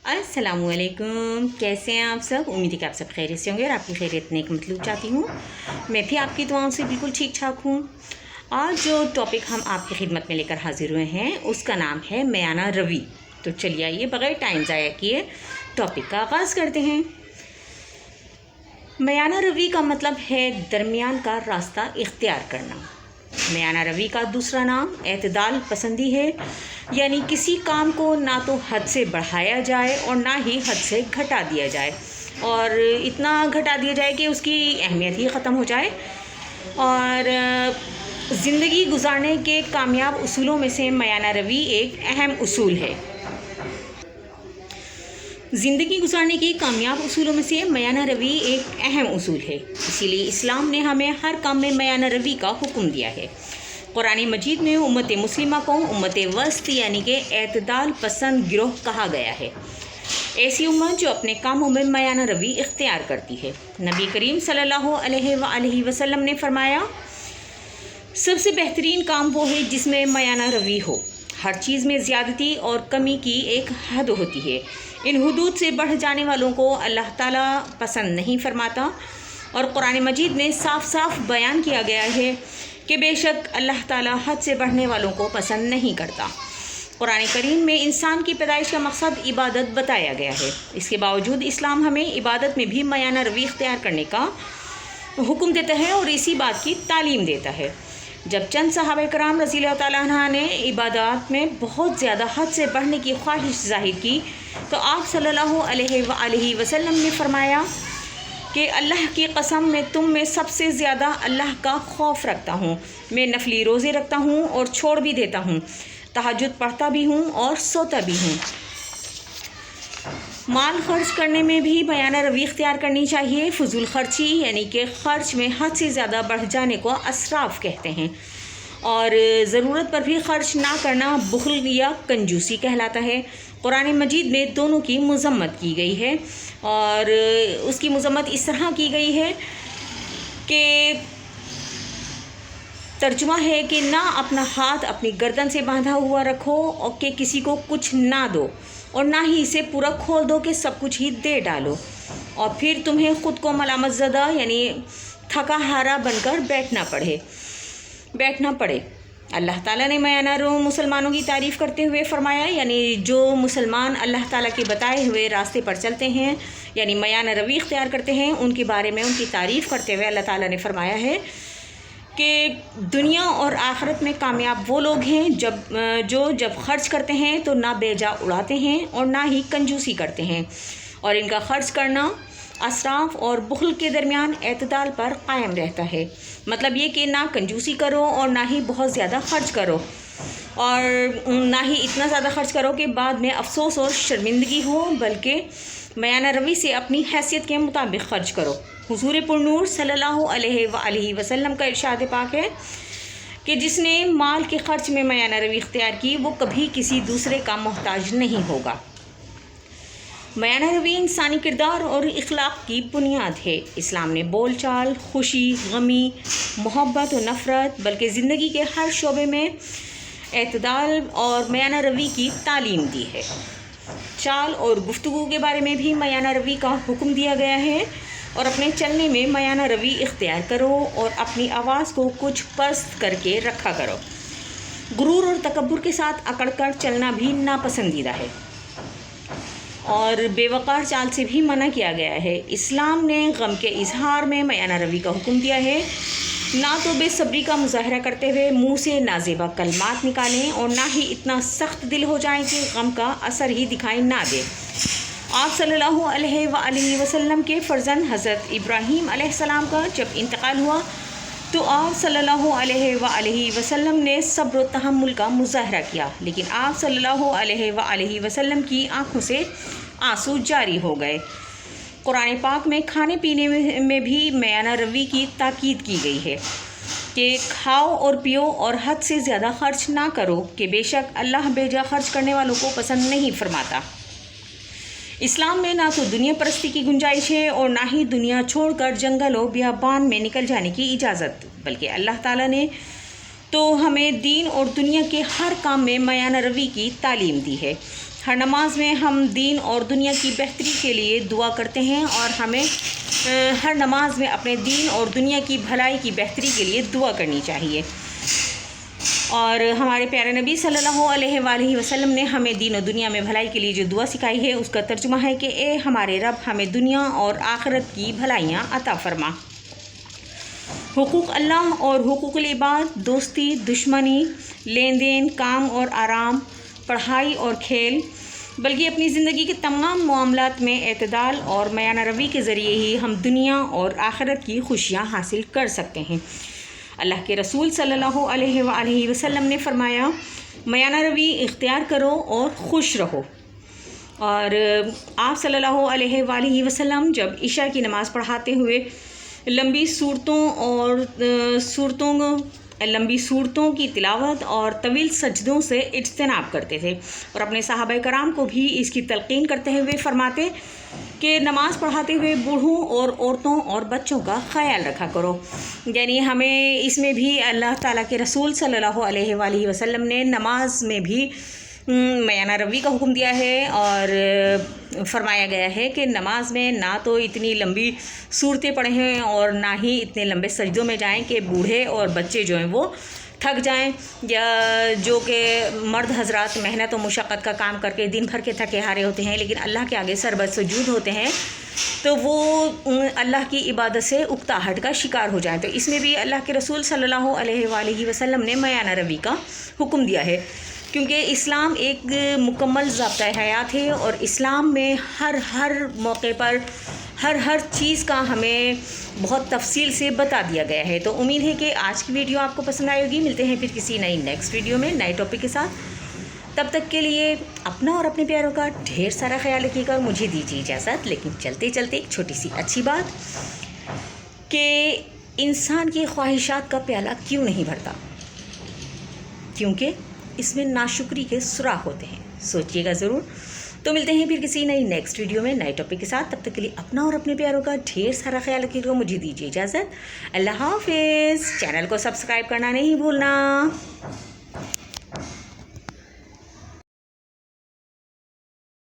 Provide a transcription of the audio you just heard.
अस्सलाम वालेकुम। कैसे हैं आप सब? उम्मीद है कि आप सब खैरियत से होंगे और आपकी खैरियत नेक मतलूब चाहती हूँ। मैं भी आपकी दुआओं से बिल्कुल ठीक ठाक हूँ। आज जो टॉपिक हम आपकी खिदमत में लेकर हाजिर हुए हैं उसका नाम है मयाना रवी। तो चलिए आइए बग़ैर टाइम ज़ाया किए टॉपिक का आगाज़ करते हैं। मयाना रवी का मतलब है दरमियान का रास्ता इख्तियार करना। मयाना रवी का दूसरा नाम एतदाल पसंदी है, यानी किसी काम को ना तो हद से बढ़ाया जाए और ना ही हद से घटा दिया जाए, और इतना घटा दिया जाए कि उसकी अहमियत ही ख़त्म हो जाए। और ज़िंदगी गुजारने के कामयाब उसूलों में से मयाना रवी एक अहम उसूल है। ज़िंदगी गुजारने के कामयाब उसूलों में से मयाना रवी एक अहम उसूल है। इसीलिए इस्लाम ने हमें हर काम में मयाना रवी का हुक्म दिया है। कुरान मजीद में उम्मत मुस्लिमा को उम्मत वस्त यानी कि एतदाल पसंद गिरोह कहा गया है। ऐसी उम्मत जो अपने कामों में मयाना रवी इख्तियार करती है। नबी करीम सल्लल्लाहु अलैहि वसल्लम ने फरमाया, सबसे बेहतरीन काम वो है जिसमें मयाना रवी हो। हर चीज़ में ज़्यादती और कमी की एक हद होती है। इन हुदूद से बढ़ जाने वालों को अल्लाह ताला पसंद नहीं फरमाता, और कुरान मजीद में साफ साफ बयान किया गया है कि बेशक अल्लाह ताला हद से बढ़ने वालों को पसंद नहीं करता। कुरान करीम में इंसान की पैदाइश का मकसद इबादत बताया गया है। इसके बावजूद इस्लाम हमें इबादत में भी मयाना रवी इख्तियार करने का हुक्म देता है और इसी बात की तालीम देता है। जब चंद सहाबा कराम रज़ी अल्लाह तआला अन्हा ने इबादत में बहुत ज़्यादा हद से बढ़ने की ख्वाहिश ज़ाहिर की, तो आप सल्लल्लाहु अलैहि वसल्लम ने फरमाया कि अल्लाह की कसम मैं तुम में सबसे ज़्यादा अल्लाह का खौफ रखता हूँ। मैं नफली रोज़े रखता हूँ और छोड़ भी देता हूँ, तहज्जुद पढ़ता भी हूँ और सोता भी हूँ। माल खर्च करने में भी मयाना रवी इख्तियार करनी चाहिए। फजूल खर्ची यानी कि ख़र्च में हद से ज़्यादा बढ़ जाने को असराफ़ कहते हैं, और ज़रूरत पर भी खर्च ना करना बुख़्ल या कंजूसी कहलाता है। कुरान मजीद में दोनों की मज़म्मत की गई है, और उसकी मज़म्मत इस तरह की गई है कि तर्जुमा है कि ना अपना हाथ अपनी गर्दन से बांधा हुआ रखो और कि किसी को कुछ ना दो, और ना ही इसे पूरा खोल दो कि सब कुछ ही दे डालो, और फिर तुम्हें ख़ुद को मलामत ज़दा यानी थका हारा बनकर बैठना पड़े। अल्लाह ताला ने मयाना मुसलमानों की तारीफ़ करते हुए फ़रमाया, यानी जो मुसलमान अल्लाह ताला के बताए हुए रास्ते पर चलते हैं यानी मयाना रवी इख्तियार करते हैं, उनके बारे में उनकी तारीफ़ करते हुए अल्लाह ताला ने फ़रमाया है कि दुनिया और आखिरत में कामयाब वो लोग हैं जब खर्च करते हैं तो ना बेजा उड़ाते हैं और ना ही कंजूसी करते हैं, और इनका खर्च करना असराफ और बुख़्ल के दरमियान एतदाल पर कायम रहता है। मतलब ये कि ना कंजूसी करो और ना ही बहुत ज़्यादा खर्च करो, और ना ही इतना ज़्यादा खर्च करो कि बाद में अफसोस और शर्मिंदगी हो, बल्कि मयाना रवी से अपनी हैसियत के मुताबिक खर्च करो। हुज़ूर पुरनूर सल्लल्लाहु अलैहि वसल्लम का इरशाद पाक है कि जिसने माल के ख़र्च में मयाना रवी इख्तियार की वो कभी किसी दूसरे का मोहताज नहीं होगा। मयाना रवी इंसानी किरदार और इखलाक की बुनियाद है। इस्लाम ने बोल चाल, खुशी, गमी, मोहब्बत और नफ़रत बल्कि ज़िंदगी के हर शोबे में एतदाल और मयाना रवी की तालीम दी है। चाल और गुफ्तगू के बारे में भी मयाना रवी का हुक्म दिया गया है, और अपने चलने में मयाना रवी इख्तियार करो और अपनी आवाज़ को कुछ पस्त करके रखा करो। गुरूर और तकब्बुर के साथ अकड़ कर चलना भी नापसंदीदा है, और बेवक़ार चाल से भी मना किया गया है। इस्लाम ने गम के इजहार में मयाना रवी का हुक्म दिया है। ना तो बेसब्री का मुज़ाहरा करते हुए मुँह से नाज़ेबा कलमात निकालें, और ना ही इतना सख्त दिल हो जाए कि गम का असर ही दिखाई ना दे। आप सल्लल्लाहु अलैहि वसल्लम के फ़र्जंद हज़रत इब्राहीम अलैहिस्सलाम का जब इंतकाल हुआ तो आप सल्लल्लाहु अलैहि वसल्लम ने सब्र व तहम्मुल का मुज़ाहरा किया, लेकिन आप सल्लल्लाहु अलैहि वसल्लम की आँखों से आंसू जारी हो गए। कुरान पाक में खाने पीने में भी मयाना रवी की ताकीद की गई है कि खाओ और पियो और हद से ज़्यादा खर्च ना करो, कि बेशक अल्लाह बेजा खर्च करने वालों को पसंद नहीं फरमाता। इस्लाम में ना तो दुनिया परस्ती की गुंजाइश है और ना ही दुनिया छोड़कर जंगलों बियाबान में निकल जाने की इजाज़त, बल्कि अल्लाह ताला ने तो हमें दीन और दुनिया के हर काम में मयाना रवी की तालीम दी है। ہر نماز میں ہم دین اور دنیا کی بہتری کے لیے دعا کرتے ہیں اور ہمیں ہر نماز میں اپنے دین اور دنیا کی بھلائی کی بہتری کے لیے دعا کرنی چاہیے۔ اور ہمارے پیارے نبی صلی اللہ علیہ وآلہ وسلم نے ہمیں دین و دنیا میں بھلائی کے لیے جو دعا سکھائی ہے اس کا ترجمہ ہے کہ اے ہمارے رب ہمیں دنیا اور آخرت کی بھلائیاں عطا فرما۔ حقوق اللہ اور حقوق العباد، دوستی، دشمنی، لین دین، کام اور آرام، پڑھائی اور کھیل، بلکہ اپنی زندگی کے تمام معاملات میں اعتدال اور میانہ روی کے ذریعے ہی ہم دنیا اور آخرت کی خوشیاں حاصل کر سکتے ہیں۔ اللہ کے رسول صلی اللہ علیہ وآلہ وسلم نے فرمایا، میانہ روی اختیار کرو اور خوش رہو۔ اور آپ صلی اللہ علیہ وآلہ وسلم جب عشاء کی نماز پڑھاتے ہوئے لمبی صورتوں کی تلاوت اور طویل سجدوں سے اجتناب کرتے تھے، اور اپنے صحابہ کرام کو بھی اس کی تلقین کرتے ہوئے فرماتے کہ نماز پڑھاتے ہوئے بوڑھوں اور عورتوں اور بچوں کا خیال رکھا کرو۔ یعنی ہمیں اس میں بھی اللہ تعالیٰ کے رسول صلی اللہ علیہ وآلہ وسلم نے نماز میں بھی میانہ روی کا حکم دیا ہے، اور فرمایا گیا ہے کہ نماز میں نہ تو اتنی لمبی صورتیں پڑھیں اور نہ ہی اتنے لمبے سجدوں میں جائیں کہ بوڑھے اور بچے جو ہیں وہ تھک جائیں، یا جو کہ مرد حضرات محنت و مشقت کا کام کر کے دن بھر کے تھکے ہارے ہوتے ہیں لیکن اللہ کے آگے سربت سجود ہوتے ہیں، تو وہ اللہ کی عبادت سے اکتاہٹ کا شکار ہو جائیں۔ تو اس میں بھی اللہ کے رسول صلی اللہ علیہ وآلہ وسلم نے میانہ روی کا حکم دیا ہے، کیونکہ اسلام ایک مکمل ضابطۂ حیات ہے، اور اسلام میں ہر موقع پر ہر چیز کا ہمیں بہت تفصیل سے بتا دیا گیا ہے۔ تو امید ہے کہ آج کی ویڈیو آپ کو پسند آئے گی۔ ملتے ہیں پھر کسی نیکسٹ ویڈیو میں نئے ٹاپک کے ساتھ۔ تب تک کے لیے اپنا اور اپنے پیاروں کا ڈھیر سارا خیال رکھیے گا۔ مجھے دیجیے اجازت، لیکن چلتے چلتے ایک چھوٹی سی اچھی بات کہ انسان کی خواہشات کا پیالہ کیوں نہیں بھرتا؟ کیونکہ اس میں ناشکری کے سوراخ ہوتے ہیں۔ سوچیے گا ضرور۔ تو ملتے ہیں پھر کسی نیکسٹ ویڈیو میں نئے ٹاپک کے ساتھ۔ تب تک کے لیے اپنا اور اپنے پیاروں کا ڈھیر سارا خیال رکھیے گا۔ مجھے دیجیے اجازت، اللہ حافظ۔ چینل کو سبسکرائب کرنا نہیں بھولنا۔